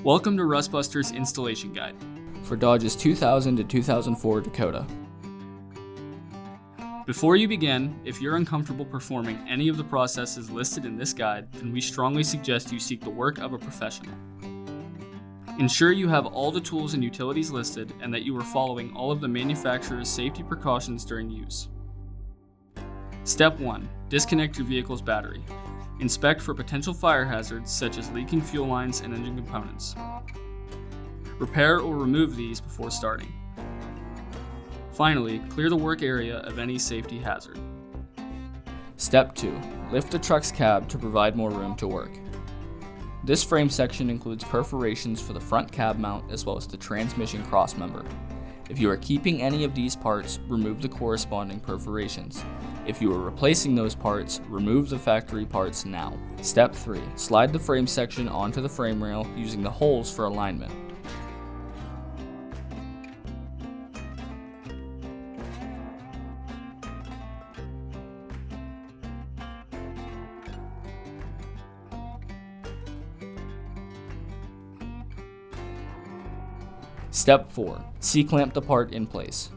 Welcome to Rustbuster's installation guide for Dodge's 2000 to 2004 Dakota. Before you begin, if you're uncomfortable performing any of the processes listed in this guide, then we strongly suggest you seek the work of a professional. Ensure you have all the tools and utilities listed and that you are following all of the manufacturer's safety precautions during use. Step 1. Disconnect your vehicle's battery. Inspect for potential fire hazards such as leaking fuel lines and engine components. Repair or remove these before starting. Finally, clear the work area of any safety hazard. Step 2. Lift the truck's cab to provide more room to work. This frame section includes perforations for the front cab mount as well as the transmission crossmember. If you are keeping any of these parts, remove the corresponding perforations. If you are replacing those parts, remove the factory parts now. Step 3. Slide the frame section onto the frame rail using the holes for alignment. Step 4. C-clamp the part in place.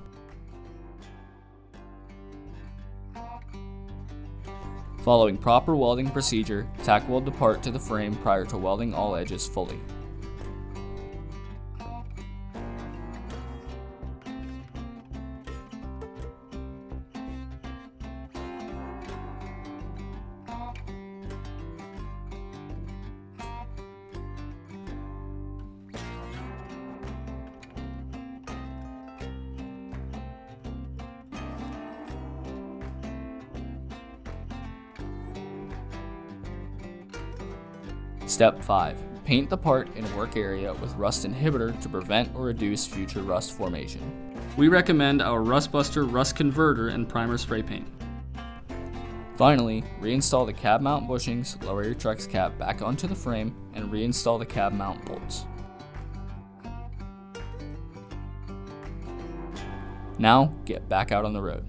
Following proper welding procedure, tack weld the part to the frame prior to welding all edges fully. Step 5. Paint the part in work area with rust inhibitor to prevent or reduce future rust formation. We recommend our Rustbuster Rust Converter and Primer Spray Paint. Finally, reinstall the cab mount bushings, lower your truck's cab back onto the frame, and reinstall the cab mount bolts. Now, get back out on the road.